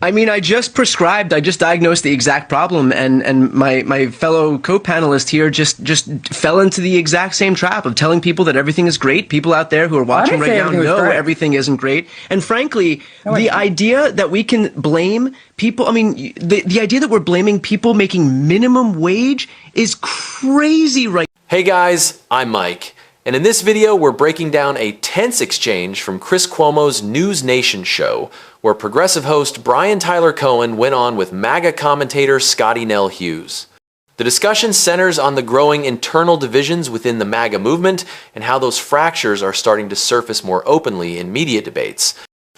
I mean, I just diagnosed the exact problem, and my fellow co-panelist here just fell into the exact same trap of telling people that everything is great. People out there who are watching right now know everything isn't great. And frankly, the idea that we can blame people, I mean, the idea that we're blaming people making minimum wage is crazy right now. Hey guys, I'm Mike. And in this video, we're breaking down a tense exchange from Chris Cuomo's News Nation show, where progressive host Brian Tyler Cohen went on with MAGA commentator Scottie Nell Hughes. The discussion centers on the growing internal divisions within the MAGA movement and how those fractures are starting to surface more openly in media debates.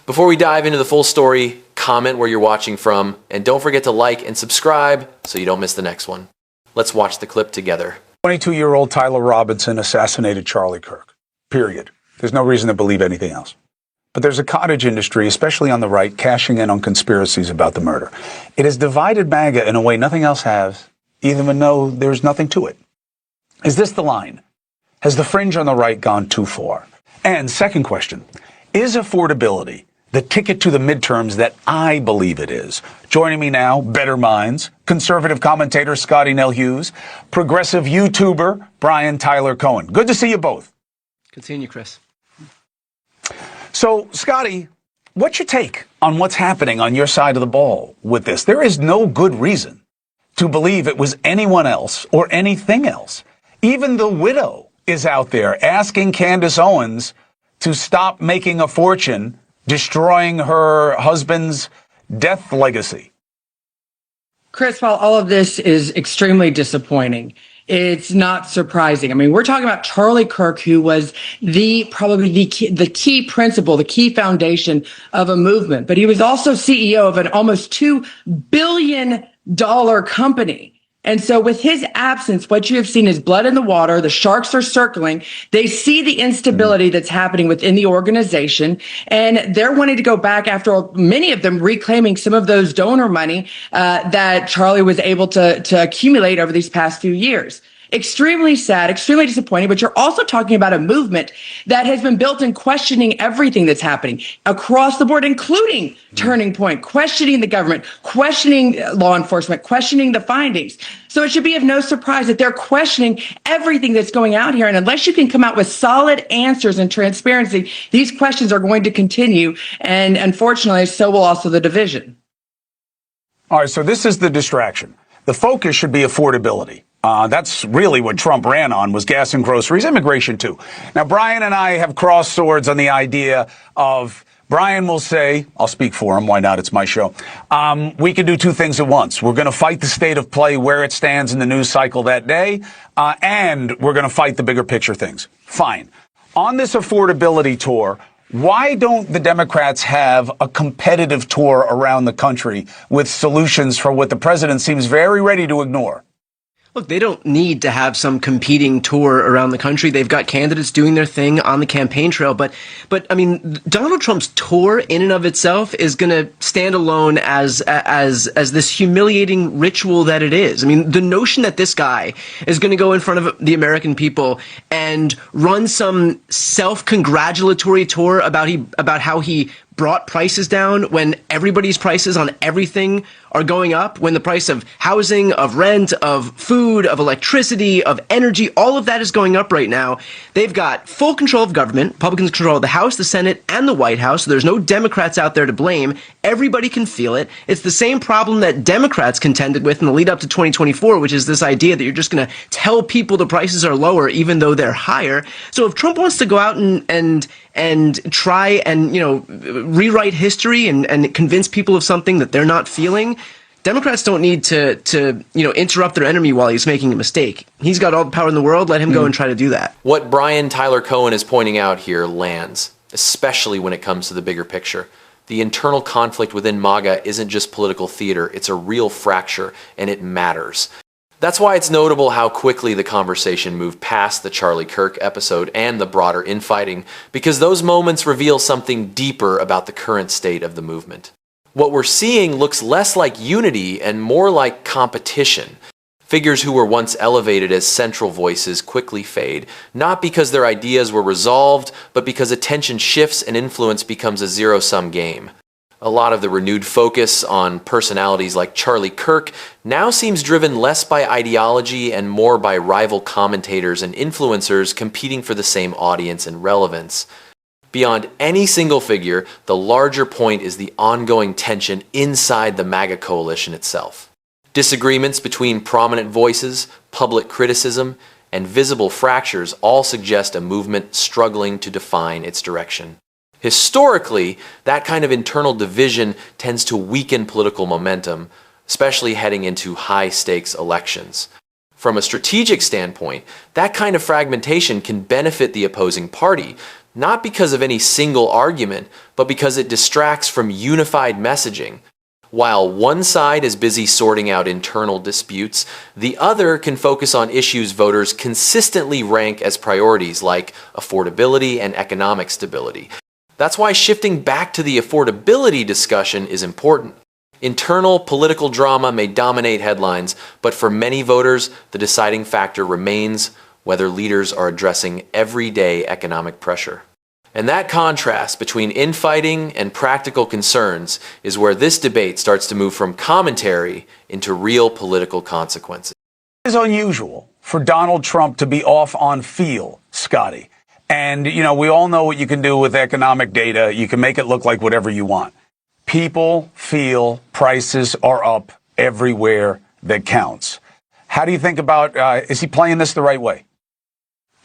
Before we dive into the full story, comment where you're watching from, and don't forget to like and subscribe so you don't miss the next one. Let's watch the clip together. 22-year-old Tyler Robinson assassinated Charlie Kirk. Period. There's no reason to believe anything else. But there's a cottage industry, especially on the right, cashing in on conspiracies about the murder. It has divided MAGA in a way nothing else has, even though there's nothing to it. Is this the line? Has the fringe on the right gone too far? And second question, is affordability the ticket to the midterms that I believe it is? Joining me now, better minds, conservative commentator Scottie Nell Hughes, progressive YouTuber Brian Tyler Cohen. Good to see you both. Continue, Chris. So, Scottie, what's your take on what's happening on your side of the ball with this? There is no good reason to believe it was anyone else or anything else. Even the widow is out there asking Candace Owens to stop making a fortune destroying her husband's death legacy. Chris, while all of this is extremely disappointing, it's not surprising. I mean, we're talking about Charlie Kirk, who was probably the key principle, the key foundation of a movement, but he was also CEO of an almost $2 billion company. And so with his absence, what you have seen is blood in the water. The sharks are circling. They see the instability that's happening within the organization, and they're wanting to go back after many of them reclaiming some of those donor money that Charlie was able to accumulate over these past few years. Extremely sad, extremely disappointing, but you're also talking about a movement that has been built in questioning everything that's happening across the board, including Turning Point, questioning the government, questioning law enforcement, questioning the findings. So it should be of no surprise that they're questioning everything that's going out here. And unless you can come out with solid answers and transparency, these questions are going to continue. And unfortunately, so will also the division. All right, so this is the distraction. The focus should be affordability. That's really what Trump ran on, was gas and groceries, immigration too. Now, Brian and I have crossed swords on the idea of, Brian will say, I'll speak for him, why not, it's my show, we can do two things at once. We're going to fight the state of play where it stands in the news cycle that day, and we're going to fight the bigger picture things. Fine. On this affordability tour, why don't the Democrats have a competitive tour around the country with solutions for what the president seems very ready to ignore? Look, they don't need to have some competing tour around the country. They've got candidates doing their thing on the campaign trail. But I mean, Donald Trump's tour in and of itself is going to stand alone as this humiliating ritual that it is. I mean, the notion that this guy is going to go in front of the American people and run some self-congratulatory tour about how he brought prices down when everybody's prices on everything are going up, when the price of housing, of rent, of food, of electricity, of energy, all of that is going up right now. They've got full control of government. Republicans control the House, the Senate, and the White House. So there's no Democrats out there to blame. Everybody can feel it. It's the same problem that Democrats contended with in the lead up to 2024, which is this idea that you're just going to tell people the prices are lower even though they're higher. So if Trump wants to go out and try and, rewrite history and convince people of something that they're not feeling, Democrats don't need to interrupt their enemy while he's making a mistake. He's got all the power in the world. Let him go and try to do that. What Brian Tyler Cohen is pointing out here lands, especially when it comes to the bigger picture. The internal conflict within MAGA isn't just political theater. It's a real fracture, and it matters. That's why it's notable how quickly the conversation moved past the Charlie Kirk episode and the broader infighting, because those moments reveal something deeper about the current state of the movement. What we're seeing looks less like unity and more like competition. Figures who were once elevated as central voices quickly fade, not because their ideas were resolved, but because attention shifts and influence becomes a zero-sum game. A lot of the renewed focus on personalities like Charlie Kirk now seems driven less by ideology and more by rival commentators and influencers competing for the same audience and relevance. Beyond any single figure, the larger point is the ongoing tension inside the MAGA coalition itself. Disagreements between prominent voices, public criticism, and visible fractures all suggest a movement struggling to define its direction. Historically, that kind of internal division tends to weaken political momentum, especially heading into high-stakes elections. From a strategic standpoint, that kind of fragmentation can benefit the opposing party, not because of any single argument, but because it distracts from unified messaging. While one side is busy sorting out internal disputes, the other can focus on issues voters consistently rank as priorities like affordability and economic stability. That's why shifting back to the affordability discussion is important. Internal political drama may dominate headlines, but for many voters, the deciding factor remains whether leaders are addressing everyday economic pressure. And that contrast between infighting and practical concerns is where this debate starts to move from commentary into real political consequences. It is unusual for Donald Trump to be off on feel, Scotty. And, we all know what you can do with economic data. You can make it look like whatever you want. People feel prices are up everywhere that counts. How do you think about, is he playing this the right way?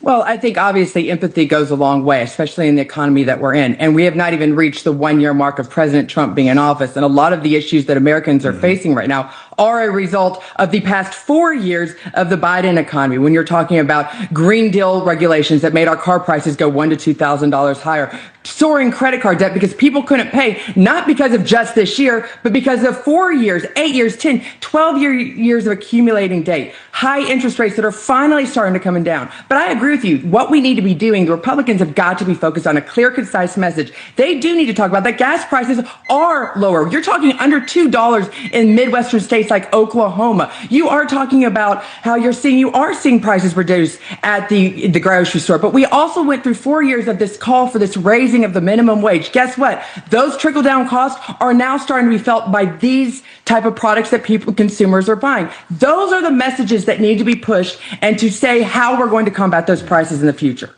Well, I think obviously empathy goes a long way, especially in the economy that we're in. And we have not even reached the 1-year mark of President Trump being in office. And a lot of the issues that Americans are facing right now are a result of the past 4 years of the Biden economy. When you're talking about Green Deal regulations that made our car prices go $1,000 to $2,000 higher, soaring credit card debt because people couldn't pay, not because of just this year, but because of 4 years, 8 years, 10, 12 years of accumulating debt, high interest rates that are finally starting to come down. But I agree with you. What we need to be doing, the Republicans have got to be focused on a clear, concise message. They do need to talk about that gas prices are lower. You're talking under $2 in Midwestern states like Oklahoma. You are talking about how you are seeing prices reduced at the grocery store. But we also went through 4 years of this call for this raising of the minimum wage. Guess what? Those trickle down costs are now starting to be felt by these type of products that consumers are buying. Those are the messages that need to be pushed and to say how we're going to combat those prices in the future.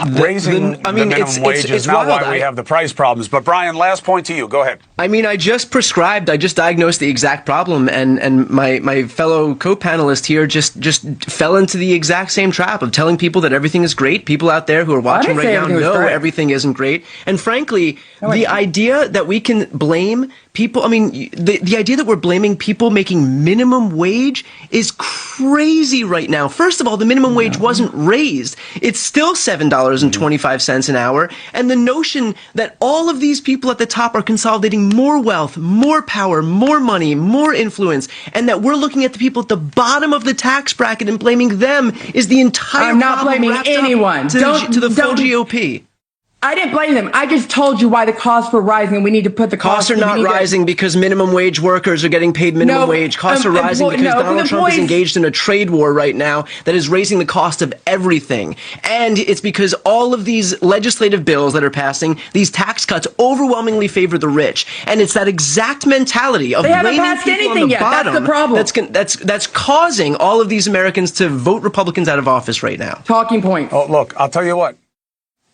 Raising the minimum wage is not why we have the price problems. But Brian, last point to you. Go ahead. I just diagnosed the exact problem, and my fellow co-panelist here just fell into the exact same trap of telling people that everything is great. People out there who are watching right now know everything isn't great. And frankly, the idea that we can blame people, the idea that we're blaming people making minimum wage is crazy right now. First of all, the minimum wage wasn't raised. It's still $7.25 an hour. And the notion that all of these people at the top are consolidating more wealth, more power, more money, more influence, and that we're looking at the people at the bottom of the tax bracket and blaming them is the entire I'm not blaming anyone. To the full GOP. I didn't blame them. I just told you why the costs were rising, and we need to put the costs are not rising because minimum wage workers are getting paid minimum wage. Costs are rising because Donald Trump is engaged in a trade war right now that is raising the cost of everything. And it's because all of these legislative bills that are passing, these tax cuts overwhelmingly favor the rich. And it's that exact mentality of blaming people on the bottom that's the problem. That's causing all of these Americans to vote Republicans out of office right now. Talking points. Oh, look, I'll tell you what.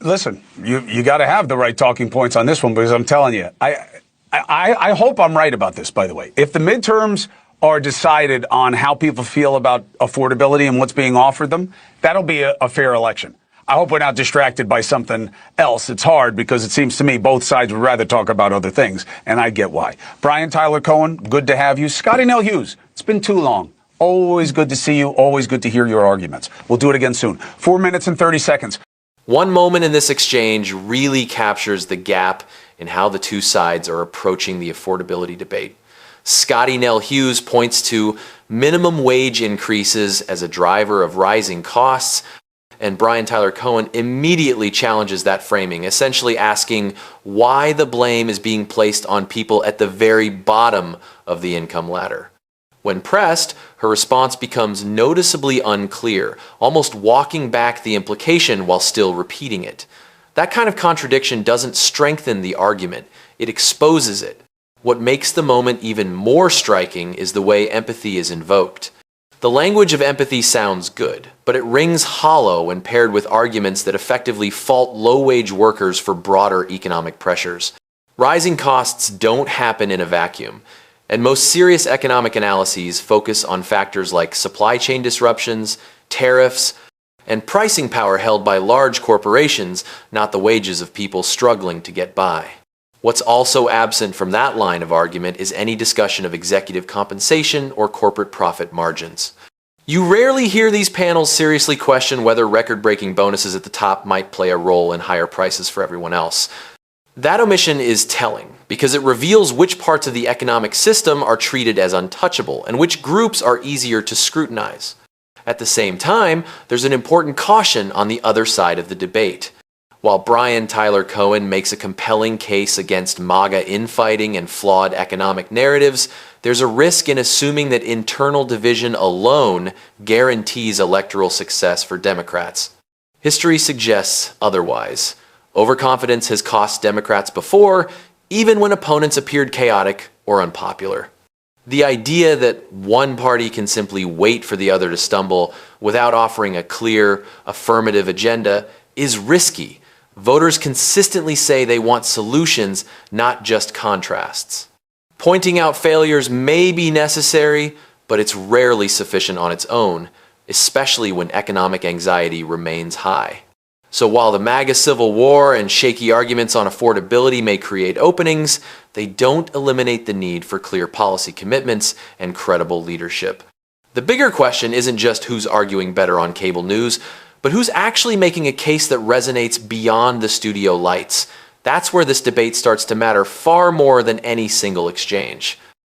Listen, you got to have the right talking points on this one, because I'm telling you, I hope I'm right about this, by the way. If the midterms are decided on how people feel about affordability and what's being offered them, that'll be a fair election. I hope we're not distracted by something else. It's hard because it seems to me both sides would rather talk about other things, and I get why. Brian Tyler Cohen, good to have you. Scotty Nell Hughes, it's been too long. Always good to see you. Always good to hear your arguments. We'll do it again soon. 4 minutes and 30 seconds. One moment in this exchange really captures the gap in how the two sides are approaching the affordability debate. Scotty Nell Hughes points to minimum wage increases as a driver of rising costs, and Brian Tyler Cohen immediately challenges that framing, essentially asking why the blame is being placed on people at the very bottom of the income ladder. When pressed, her response becomes noticeably unclear, almost walking back the implication while still repeating it. That kind of contradiction doesn't strengthen the argument. It exposes it. What makes the moment even more striking is the way empathy is invoked. The language of empathy sounds good, but it rings hollow when paired with arguments that effectively fault low-wage workers for broader economic pressures. Rising costs don't happen in a vacuum, and most serious economic analyses focus on factors like supply chain disruptions, tariffs, and pricing power held by large corporations, not the wages of people struggling to get by. What's also absent from that line of argument is any discussion of executive compensation or corporate profit margins. You rarely hear these panels seriously question whether record-breaking bonuses at the top might play a role in higher prices for everyone else. That omission is telling because it reveals which parts of the economic system are treated as untouchable and which groups are easier to scrutinize. At the same time, there's an important caution on the other side of the debate. While Brian Tyler Cohen makes a compelling case against MAGA infighting and flawed economic narratives, there's a risk in assuming that internal division alone guarantees electoral success for Democrats. History suggests otherwise. Overconfidence has cost Democrats before, even when opponents appeared chaotic or unpopular. The idea that one party can simply wait for the other to stumble without offering a clear, affirmative agenda is risky. Voters consistently say they want solutions, not just contrasts. Pointing out failures may be necessary, but it's rarely sufficient on its own, especially when economic anxiety remains high. So while the MAGA civil war and shaky arguments on affordability may create openings, they don't eliminate the need for clear policy commitments and credible leadership. The bigger question isn't just who's arguing better on cable news, but who's actually making a case that resonates beyond the studio lights. That's where this debate starts to matter far more than any single exchange.